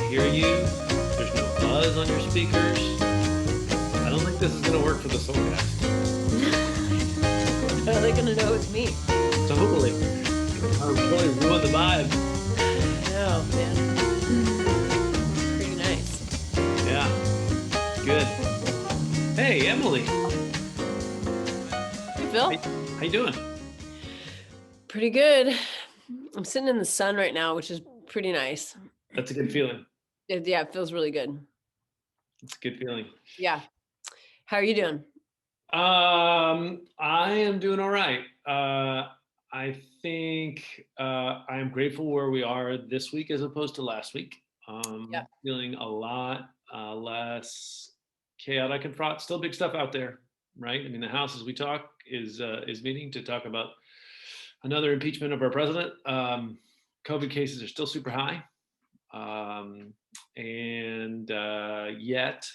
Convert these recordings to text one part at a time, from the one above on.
hear you. There's no buzz on your speakers. I don't think this is going to work for the Soulcast. How are they going to know it's me? Totally. I really ruined the vibe. Oh, man. Pretty nice. Yeah. Good. Hey, Emily. Hey, Phil. How you doing? Pretty good. I'm sitting in the sun right now, which is pretty nice. That's a good feeling. Yeah, it feels really good. It's a good feeling. Yeah. How are you doing? I am doing all right. I think I am grateful where we are this week as opposed to last week. Yeah. Feeling a lot less chaotic and fraught. Still big stuff out there, right? I mean, the House, as we talk, is meeting to talk about another impeachment of our president. COVID cases are still super high, and yet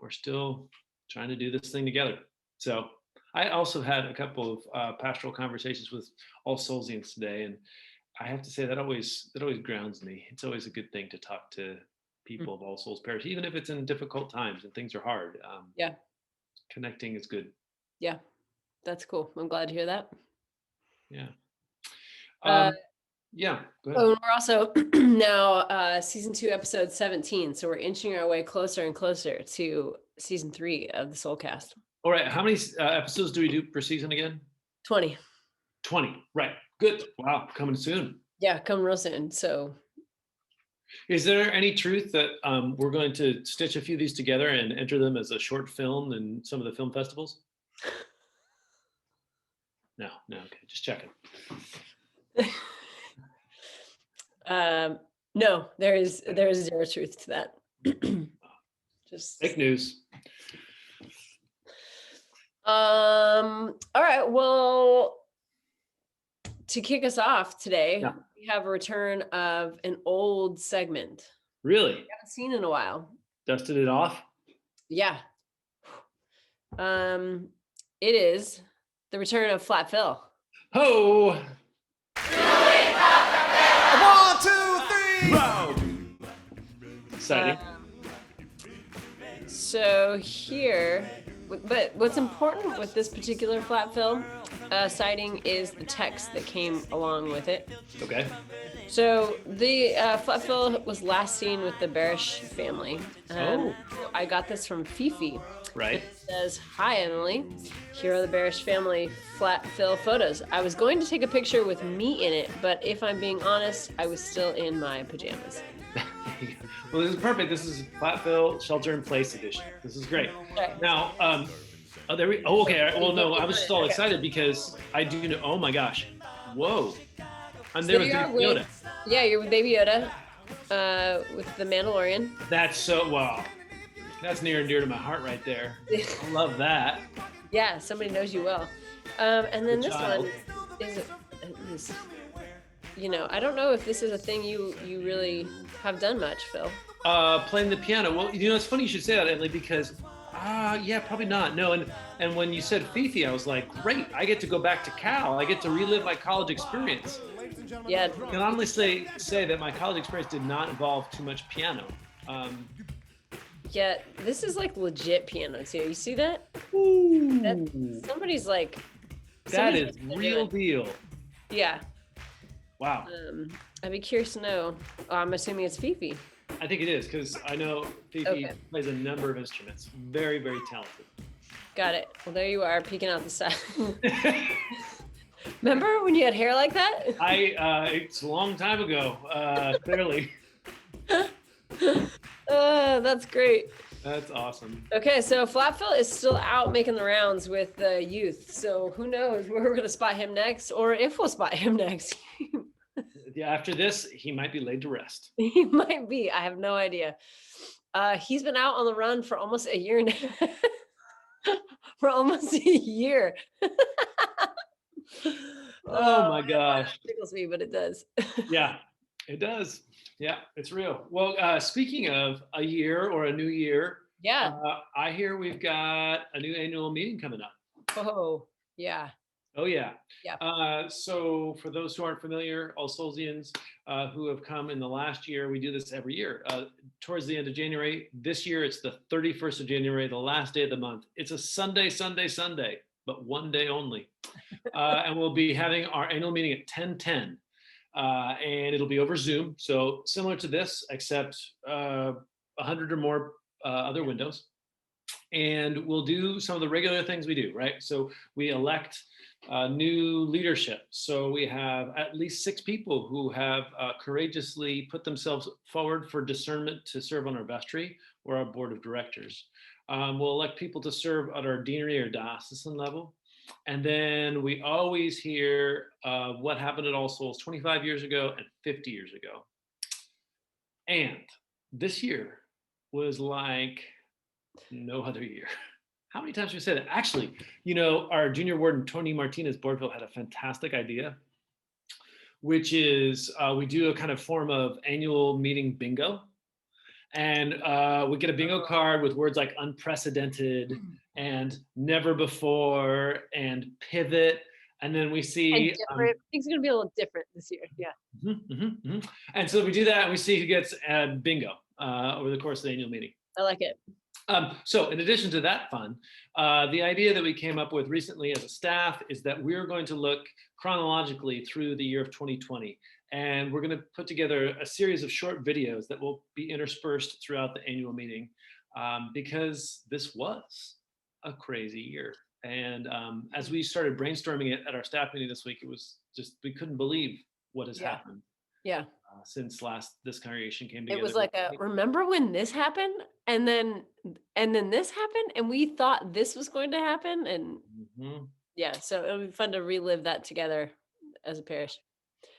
we're still trying to do this thing together. So I also had a couple of pastoral conversations with All Soulsians today, and I have to say that always grounds me. It's always a good thing to talk to people of All Souls Parish, even if it's in difficult times and things are hard. Yeah. Connecting is good. Yeah. That's cool. I'm glad to hear that. Yeah. Yeah. Go ahead. Oh, and we're also now season 2, episode 17. So we're inching our way closer and closer to season 3 of the Soulcast. All right. How many episodes do we do per season again? 20. 20. Right. Good. Wow. Coming soon. Yeah, coming real soon. So is there any truth that we're going to stitch a few of these together and enter them as a short film in some of the film festivals? No. Okay. Just checking. No, there is zero truth to that. Just fake news. All right. Well, to kick us off today, we have a return of an old segment. Really? We haven't seen in a while. Dusted it off? Yeah. It is the return of Flatville. Ho! 1, 2, 3. Exciting. So here, but what's important with this particular Flatville sighting is the text that came along with it. Okay. So the Flatville was last seen with the Barish family. I got this from Fifi. Right. It says, "Hi, Emily. Here are the Barish family Flatville photos. I was going to take a picture with me in it, but if I'm being honest, I was still in my pajamas." Well, this is perfect. This is Flatville Shelter in Place edition. This is great. Okay. Now, okay. All right. Well, no, I was just all excited because I do know. Oh my gosh. Whoa. I'm there with Baby Yoda. Yeah, you're with Baby Yoda, with the Mandalorian. That's so wow. That's near and dear to my heart right there. I love that. Yeah, somebody knows you well. And then Good this child. one is, I don't know if this is a thing you really have done much, Phil. Playing the piano. Well, it's funny you should say that, Emily, because yeah, probably not. No, and when you said Fifi, I was like, great, I get to go back to Cal. I get to relive my college experience. Yeah. I can honestly say that my college experience did not involve too much piano. Yeah, this is like legit piano too. You see that? Ooh. Somebody's like. That is real deal. Yeah. Wow. I'd be curious to know. I'm assuming it's Fifi. I think it is because I know Fifi plays a number of instruments. Very, very talented. Got it. Well, there you are, peeking out the side. Remember when you had hair like that? It's a long time ago, clearly. That's great. That's awesome. Okay, so Flatville is still out making the rounds with the youth. So who knows where we're going to spot him next, or if we'll spot him next. Yeah, after this, he might be laid to rest. He might be. I have no idea. He's been out on the run for almost a year now. For almost a year. Oh my gosh. It tickles me, but it does. Yeah, it does. Yeah, it's real. Well, speaking of a year or a new year, Yeah. I hear we've got a new annual meeting coming up. Oh, yeah. Oh yeah. Yeah. So for those who aren't familiar, All Soulsians who have come in the last year, we do this every year. Towards the end of January, this year it's the 31st of January, the last day of the month. It's a Sunday, Sunday, Sunday, but one day only. And we'll be having our annual meeting at 10:10. And it'll be over Zoom. So similar to this, except 100 or more other windows. And we'll do some of the regular things we do, right? So we elect new leadership. So we have at least 6 people who have courageously put themselves forward for discernment to serve on our vestry or our board of directors. We'll elect people to serve at our deanery or diocesan level. And then we always hear what happened at All Souls 25 years ago and 50 years ago. And this year was like no other year. How many times have we said it? Actually, our junior warden, Tony Martinez Boardville, had a fantastic idea, which is we do a kind of form of annual meeting bingo. And we get a bingo card with words like unprecedented and never before and pivot. And then we see different. Things are going to be a little different this year. Yeah. And so we do that and we see who gets bingo over the course of the annual meeting. I like it. So in addition to that fun, the idea that we came up with recently as a staff is that we're going to look chronologically through the year of 2020. And we're going to put together a series of short videos that will be interspersed throughout the annual meeting because this was a crazy year. And as we started brainstorming it at our staff meeting this week, it was just, we couldn't believe what has happened. Yeah. Since this congregation came together. It was like remember when this happened and then this happened and we thought this was going to happen and yeah, so it'll be fun to relive that together as a parish.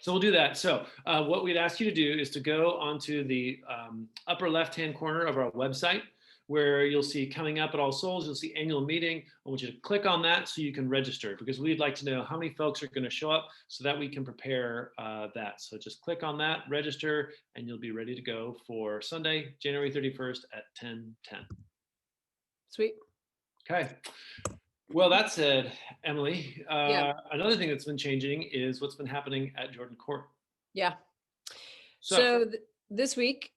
So we'll do that. So what we'd ask you to do is to go onto the upper left-hand corner of our website where you'll see coming up at All Souls, you'll see annual meeting. I want you to click on that so you can register because we'd like to know how many folks are going to show up so that we can prepare that. So just click on that, register, and you'll be ready to go for Sunday, January 31st at 10:10. Sweet. Okay. Well, that said, Emily, another thing that's been changing is what's been happening at Jordan Court. Yeah. So this week,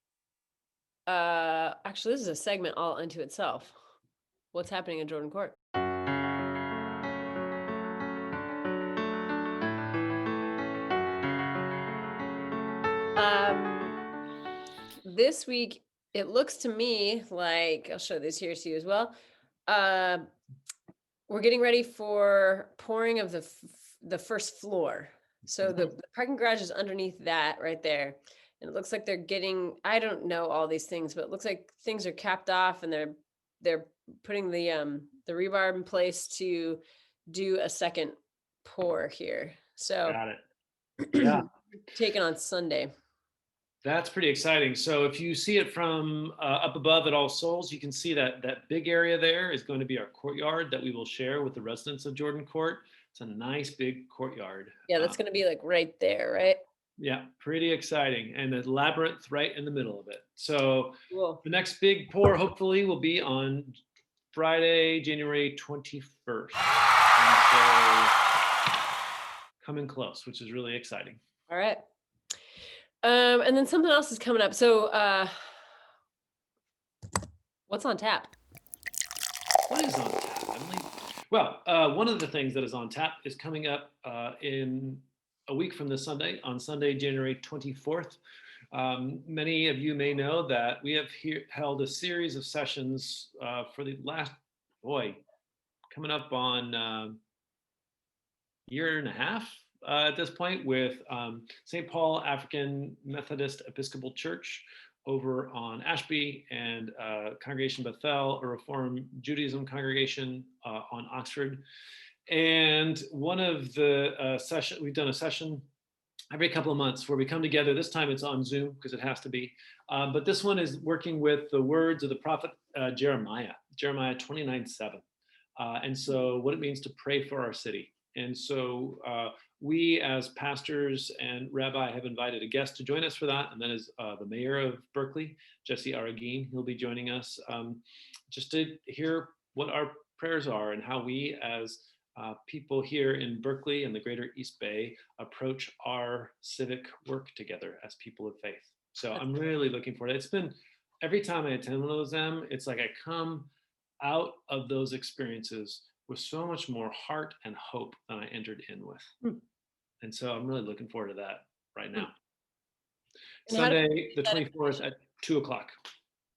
actually, this is a segment all unto itself. What's happening in Jordan Court? This week, it looks to me like, I'll show this here to you as well. We're getting ready for pouring of the first floor. So the parking garage is underneath that right there. And it looks like they're getting, I don't know all these things, but it looks like things are capped off and they're putting the rebar in place to do a second pour here. So got it. Yeah. Taken on Sunday. That's pretty exciting. So if you see it from up above at All Souls, you can see that big area there is going to be our courtyard that we will share with the residents of Jordan Court. It's a nice big courtyard. Yeah, that's going to be like right there, right? Yeah, pretty exciting. And the labyrinth right in the middle of it. So cool. The next big pour hopefully will be on Friday, January 21st. And so coming close, which is really exciting. All right. And then something else is coming up. So what's on tap? What is on tap, Emily? Well, one of the things that is on tap is coming up in a week from this Sunday, on Sunday, January 24th. Many of you may know that we have held a series of sessions for the last, coming up on year and a half at this point with St. Paul African Methodist Episcopal Church over on Ashby and Congregation Bethel, a Reform Judaism congregation on Oxford. And one of the sessions, we've done a session every couple of months where we come together. This time it's on Zoom because it has to be. But this one is working with the words of the prophet Jeremiah 29:7. And so what it means to pray for our city. And so we as pastors and rabbi have invited a guest to join us for that. And that is the mayor of Berkeley, Jesse Aragin. He'll be joining us just to hear what our prayers are and how we as people here in Berkeley and the greater East Bay approach our civic work together as people of faith. So I'm really looking forward to it. It's been, every time I attend one of them, it's like I come out of those experiences with so much more heart and hope than I entered in with. And so I'm really looking forward to that right now. And Sunday, the 24th at 2:00.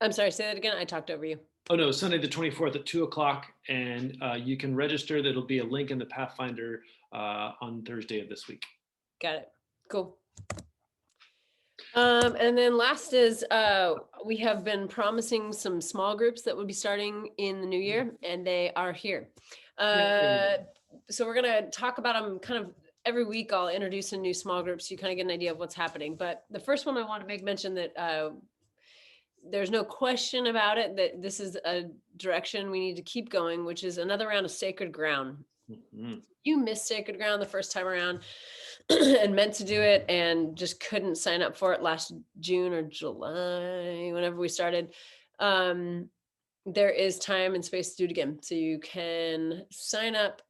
I'm sorry, say that again. I talked over you. Oh no, Sunday the 24th at 2:00, and you can register. There'll be a link in the Pathfinder on Thursday of this week. Got it. Cool. And then last is we have been promising some small groups that would be starting in the new year, and they are here. So we're gonna talk about them kind of every week. I'll introduce a new small group so you kind of get an idea of what's happening. But the first one I want to make mention that there's no question about it that this is a direction we need to keep going, which is another round of Sacred Ground. You missed Sacred Ground the first time around and meant to do it and just couldn't sign up for it last June or July, whenever we started. There is time and space to do it again. So you can sign up.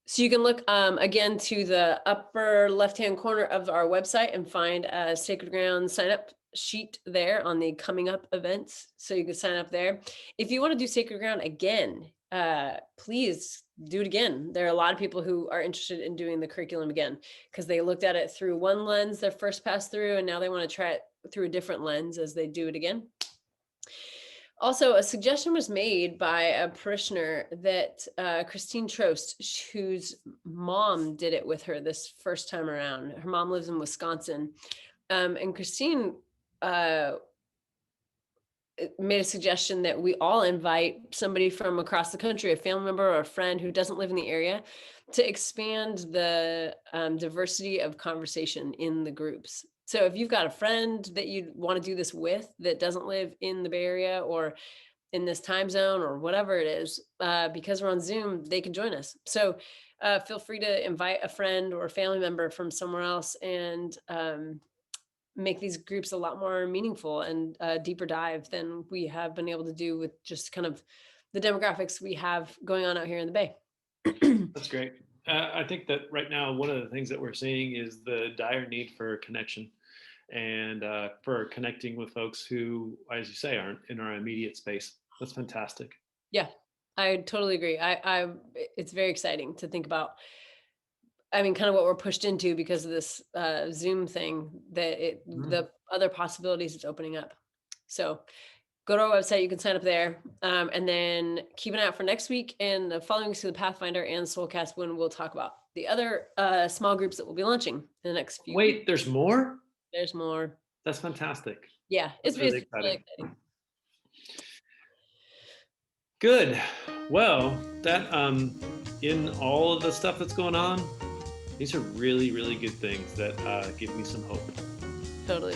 So you can look again to the upper left-hand corner of our website and find a Sacred Ground sign up sheet there on the coming up events. So you can sign up there. If you want to do Sacred Ground again, please do it again. There are a lot of people who are interested in doing the curriculum again because they looked at it through one lens their first pass through, and now they want to try it through a different lens as they do it again. Also, a suggestion was made by a parishioner that Christine Trost, whose mom did it with her this first time around. Her mom lives in Wisconsin. And Christine made a suggestion that we all invite somebody from across the country, a family member or a friend who doesn't live in the area, to expand the diversity of conversation in the groups. So if you've got a friend that you want to do this with that doesn't live in the Bay Area or in this time zone or whatever it is, because we're on Zoom, they can join us. So feel free to invite a friend or a family member from somewhere else and make these groups a lot more meaningful and deeper dive than we have been able to do with just kind of the demographics we have going on out here in the Bay. That's great. I think that right now, one of the things that we're seeing is the dire need for connection and for connecting with folks who, as you say, aren't in our immediate space. That's fantastic. Yeah, I totally agree. It's very exciting to think about. I mean, kind of what we're pushed into because of this Zoom thing, that the other possibilities it's opening up. So go to our website, you can sign up there, and then keep an eye out for next week and the following weeks of the Pathfinder and Soulcast, when we'll talk about the other small groups that we'll be launching in the next few weeks. Wait, there's more? There's more. That's fantastic. Yeah, it's really exciting. Good. Well, that in all of the stuff that's going on, these are really, really good things that give me some hope. Totally.